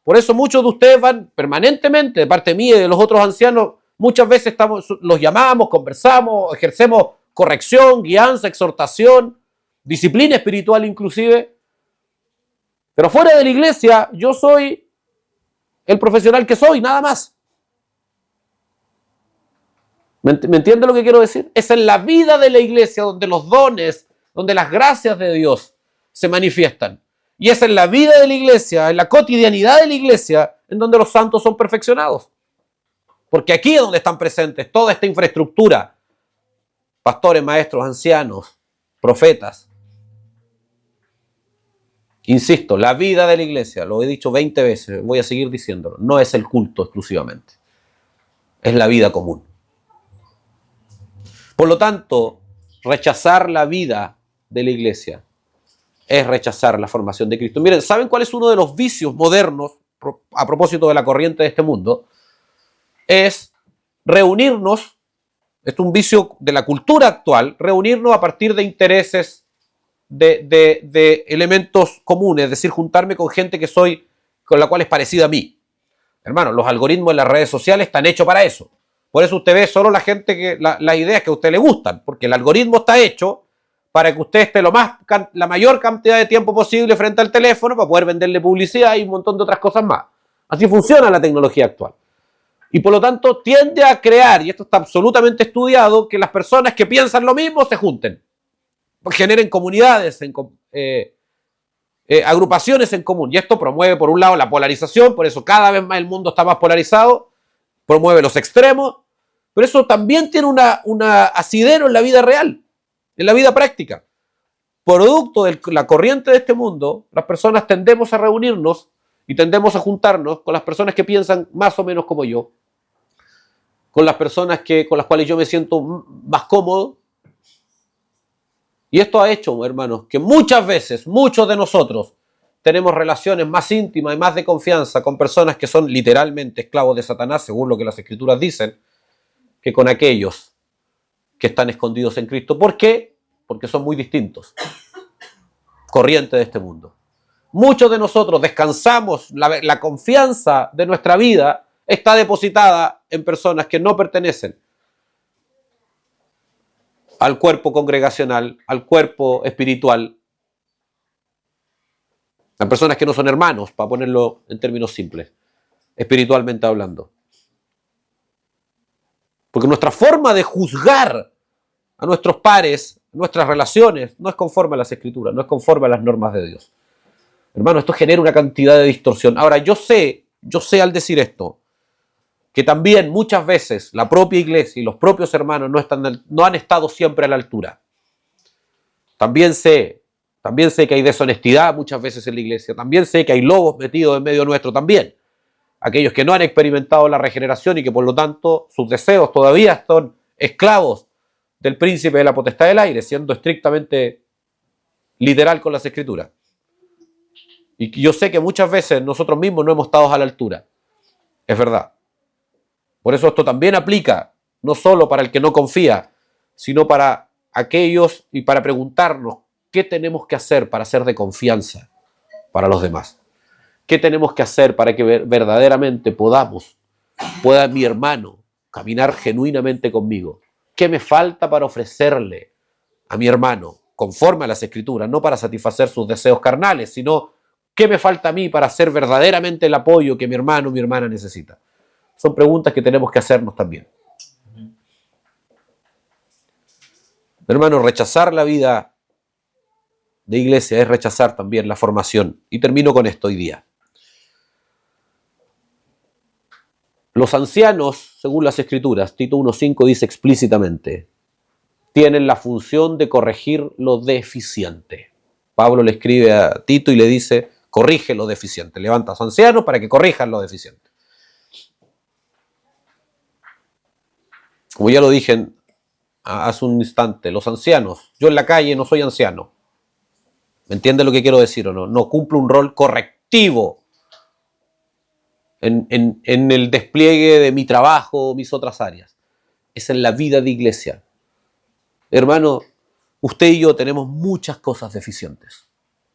Por eso muchos de ustedes van permanentemente, de parte mía y de los otros ancianos, muchas veces los llamamos, conversamos, ejercemos corrección, guianza, exhortación, disciplina espiritual inclusive. Pero fuera de la iglesia, yo soy el profesional que soy, nada más. ¿Me entiende lo que quiero decir? Es en la vida de la iglesia donde los dones, donde las gracias de Dios se manifiestan. Y es en la vida de la iglesia, en la cotidianidad de la iglesia, en donde los santos son perfeccionados. Porque aquí es donde están presentes toda esta infraestructura. Pastores, maestros, ancianos, profetas. Insisto, la vida de la iglesia, lo he dicho 20 veces, voy a seguir diciéndolo, no es el culto exclusivamente. Es la vida común. Por lo tanto, rechazar la vida de la iglesia es rechazar la formación de Cristo. Miren, ¿saben cuál es uno de los vicios modernos, a propósito de la corriente de este mundo? Es reunirnos, es un vicio de la cultura actual, reunirnos a partir de intereses, de elementos comunes, es decir, juntarme con gente con la cual es parecida a mí. Hermano, los algoritmos de las redes sociales están hechos para eso. Por eso usted ve solo la gente las ideas que a usted le gustan, porque el algoritmo está hecho para que usted esté la mayor cantidad de tiempo posible frente al teléfono para poder venderle publicidad y un montón de otras cosas más. Así funciona la tecnología actual. Y por lo tanto tiende a crear, y esto está absolutamente estudiado, que las personas que piensan lo mismo se junten, generen comunidades, agrupaciones en común. Y esto promueve, por un lado, la polarización, por eso cada vez más el mundo está más polarizado, promueve los extremos, pero eso también tiene un asidero en la vida real, en la vida práctica. Producto de la corriente de este mundo, las personas tendemos a reunirnos y tendemos a juntarnos con las personas que piensan más o menos como yo, con las personas con las cuales yo me siento más cómodo. Y esto ha hecho, hermanos, que muchas veces, muchos de nosotros tenemos relaciones más íntimas y más de confianza con personas que son literalmente esclavos de Satanás, según lo que las Escrituras dicen, que con aquellos que están escondidos en Cristo. ¿Por qué? Porque son muy distintos. Corriente de este mundo. Muchos de nosotros descansamos, la confianza de nuestra vida está depositada en personas que no pertenecen al cuerpo congregacional, al cuerpo espiritual, a personas que no son hermanos, para ponerlo en términos simples, espiritualmente hablando. Porque nuestra forma de juzgar a nuestros pares, nuestras relaciones, no es conforme a las Escrituras, no es conforme a las normas de Dios. Hermano, esto genera una cantidad de distorsión. Ahora, yo sé al decir esto, que también muchas veces la propia iglesia y los propios hermanos no han estado siempre a la altura. También sé que hay deshonestidad muchas veces en la iglesia, también sé que hay lobos metidos en medio nuestro también. Aquellos que no han experimentado la regeneración y que por lo tanto sus deseos todavía son esclavos del príncipe de la potestad del aire, siendo estrictamente literal con las Escrituras. Y yo sé que muchas veces nosotros mismos no hemos estado a la altura. Es verdad. Por eso esto también aplica, no solo para el que no confía, sino para aquellos y para preguntarnos qué tenemos que hacer para ser de confianza para los demás. ¿Qué tenemos que hacer para que verdaderamente pueda mi hermano caminar genuinamente conmigo? ¿Qué me falta para ofrecerle a mi hermano conforme a las Escrituras? No para satisfacer sus deseos carnales, sino ¿qué me falta a mí para ser verdaderamente el apoyo que mi hermano o mi hermana necesita? Son preguntas que tenemos que hacernos también. Hermano, rechazar la vida de iglesia es rechazar también la formación. Y termino con esto hoy día. Los ancianos, según las Escrituras, Tito 1.5 dice explícitamente, tienen la función de corregir lo deficiente. Pablo le escribe a Tito y le dice, corrige lo deficiente. Levanta a los ancianos para que corrijan lo deficiente. Como ya lo dije hace un instante, los ancianos, yo en la calle no soy anciano. ¿Me entiende lo que quiero decir o no? No cumplo un rol correctivo en el despliegue de mi trabajo o mis otras áreas. Es en la vida de iglesia. Hermano, usted y yo tenemos muchas cosas deficientes.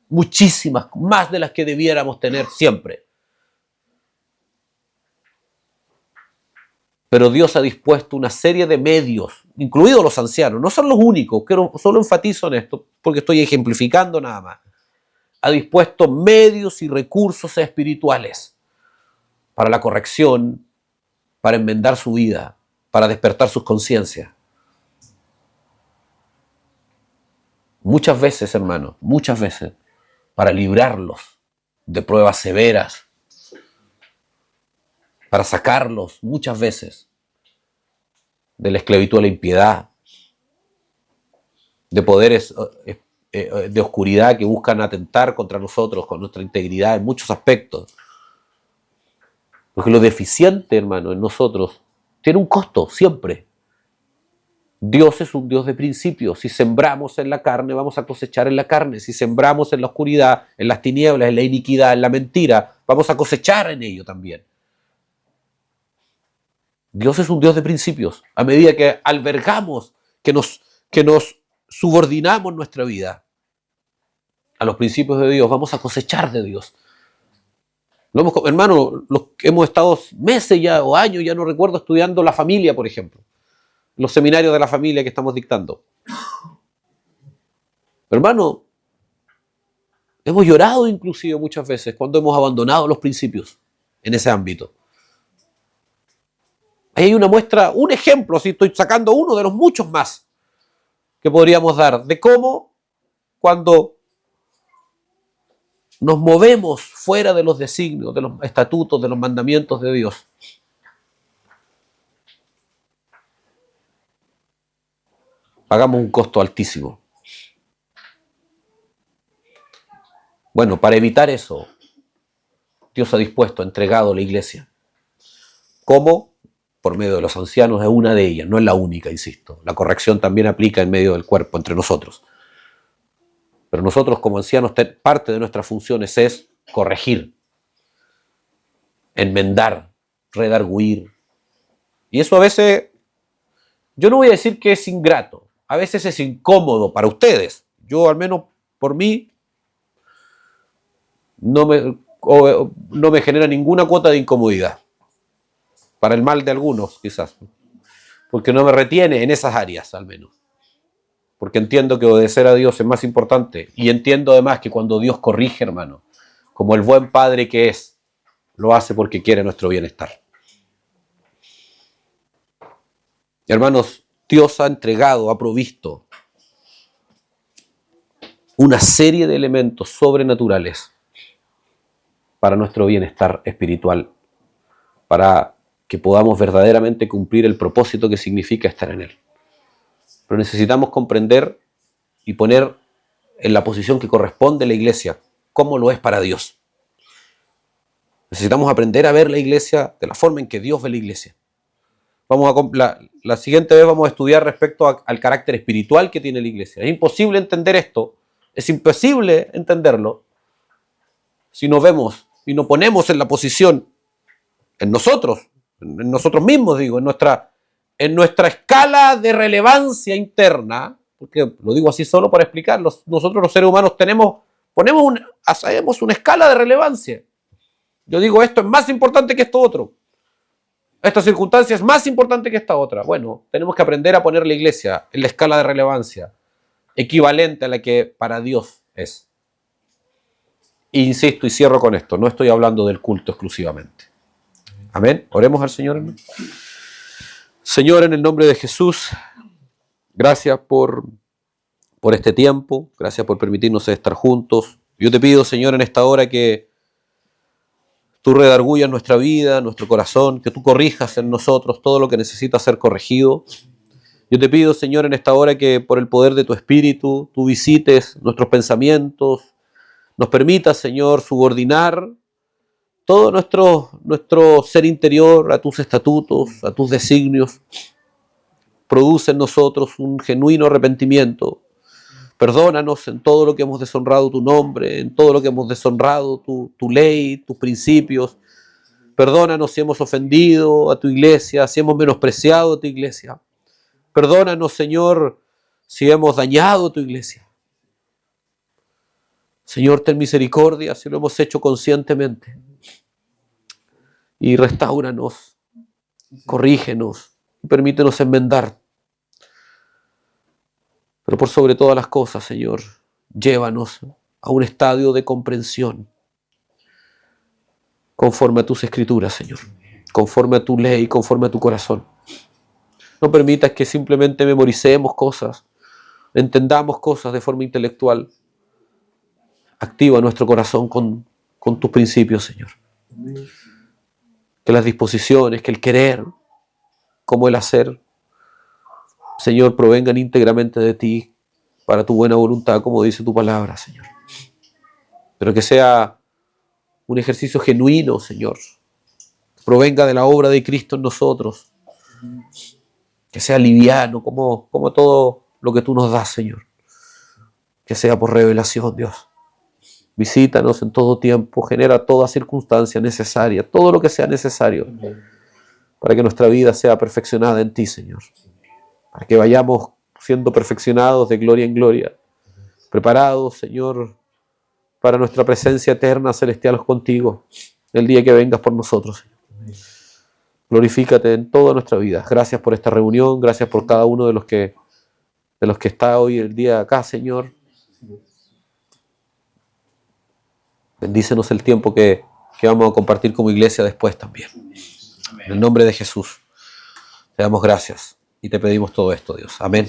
Muchísimas, más de las que debiéramos tener siempre. Pero Dios ha dispuesto una serie de medios, incluidos los ancianos, no son los únicos, solo enfatizo en esto, porque estoy ejemplificando nada más. Ha dispuesto medios y recursos espirituales para la corrección, para enmendar su vida, para despertar sus conciencias. Muchas veces, hermanos, muchas veces, para librarlos de pruebas severas, para sacarlos muchas veces de la esclavitud a la impiedad, de poderes de oscuridad que buscan atentar contra nosotros, con nuestra integridad en muchos aspectos. Porque lo deficiente, hermano, en nosotros tiene un costo siempre. Dios es un Dios de principios. Si sembramos en la carne, vamos a cosechar en la carne. Si sembramos en la oscuridad, en las tinieblas, en la iniquidad, en la mentira, vamos a cosechar en ello también. Dios es un Dios de principios. A medida que albergamos, que nos subordinamos nuestra vida a los principios de Dios, vamos a cosechar de Dios. Hermano, hemos estado meses ya o años, ya no recuerdo, estudiando la familia, por ejemplo. Los seminarios de la familia que estamos dictando. Hermano, hemos llorado inclusive muchas veces cuando hemos abandonado los principios en ese ámbito. Ahí hay una muestra, un ejemplo, si estoy sacando uno de los muchos más que podríamos dar, de cómo cuando nos movemos fuera de los designios, de los estatutos, de los mandamientos de Dios, pagamos un costo altísimo. Bueno, para evitar eso, Dios ha dispuesto, ha entregado a la iglesia. ¿Cómo? Por medio de los ancianos, es una de ellas, no es la única, insisto. La corrección también aplica en medio del cuerpo, entre nosotros. Pero nosotros como ancianos, parte de nuestras funciones es corregir, enmendar, redarguir. Y eso a veces, yo no voy a decir que es ingrato, a veces es incómodo para ustedes. Yo, al menos por mí, no me genera ninguna cuota de incomodidad. Para el mal de algunos, quizás. Porque no me retiene en esas áreas, al menos. Porque entiendo que obedecer a Dios es más importante. Y entiendo además que cuando Dios corrige, hermano, como el buen padre que es, lo hace porque quiere nuestro bienestar. Hermanos, Dios ha entregado, ha provisto una serie de elementos sobrenaturales para nuestro bienestar espiritual, para que podamos verdaderamente cumplir el propósito que significa estar en Él. Pero necesitamos comprender y poner en la posición que corresponde a la iglesia, cómo lo es para Dios. Necesitamos aprender a ver la iglesia de la forma en que Dios ve la iglesia. La siguiente vez vamos a estudiar respecto al carácter espiritual que tiene la iglesia. Es imposible entender esto, es imposible entenderlo si no vemos y no ponemos en la posición, en nosotros mismos, digo, en nuestra escala de relevancia interna, porque lo digo así solo para explicarlo, nosotros los seres humanos hacemos una escala de relevancia. Yo digo, esto es más importante que esto otro. Esta circunstancia es más importante que esta otra. Bueno, tenemos que aprender a poner la iglesia en la escala de relevancia equivalente a la que para Dios es. Insisto y cierro con esto, no estoy hablando del culto exclusivamente. Amén. Oremos al Señor. Señor, en el nombre de Jesús, gracias por este tiempo, gracias por permitirnos estar juntos. Yo te pido, Señor, en esta hora que tú redarguyas nuestra vida, nuestro corazón, que tú corrijas en nosotros todo lo que necesita ser corregido. Yo te pido, Señor, en esta hora que por el poder de tu Espíritu tú visites nuestros pensamientos, nos permitas, Señor, subordinar todo nuestro ser interior a tus estatutos, a tus designios. Produce en nosotros un genuino arrepentimiento. Perdónanos en todo lo que hemos deshonrado tu nombre, en todo lo que hemos deshonrado tu ley, tus principios. Perdónanos si hemos ofendido a tu iglesia, si hemos menospreciado a tu iglesia. Perdónanos, Señor, si hemos dañado a tu iglesia. Señor, ten misericordia si lo hemos hecho conscientemente. Y restáuranos, corrígenos y permítenos enmendar. Pero por sobre todas las cosas, Señor, llévanos a un estadio de comprensión conforme a tus escrituras, Señor, conforme a tu ley, conforme a tu corazón. No permitas que simplemente memoricemos cosas, entendamos cosas de forma intelectual. Activa nuestro corazón con tus principios, Señor. Que las disposiciones, que el querer, como el hacer, Señor, provengan íntegramente de ti para tu buena voluntad, como dice tu palabra, Señor. Pero que sea un ejercicio genuino, Señor. Provenga de la obra de Cristo en nosotros. Que sea liviano, como todo lo que tú nos das, Señor. Que sea por revelación, Dios. Visítanos en todo tiempo, genera toda circunstancia necesaria, todo lo que sea necesario, para que nuestra vida sea perfeccionada en ti, Señor. Para que vayamos siendo perfeccionados de gloria en gloria, preparados, Señor, para nuestra presencia eterna, celestial contigo, el día que vengas por nosotros, Señor. Glorifícate en toda nuestra vida. Gracias por esta reunión, gracias por cada uno de los que está hoy el día acá, Señor. Bendícenos el tiempo que vamos a compartir como iglesia después también. En el nombre de Jesús, te damos gracias y te pedimos todo esto, Dios. Amén.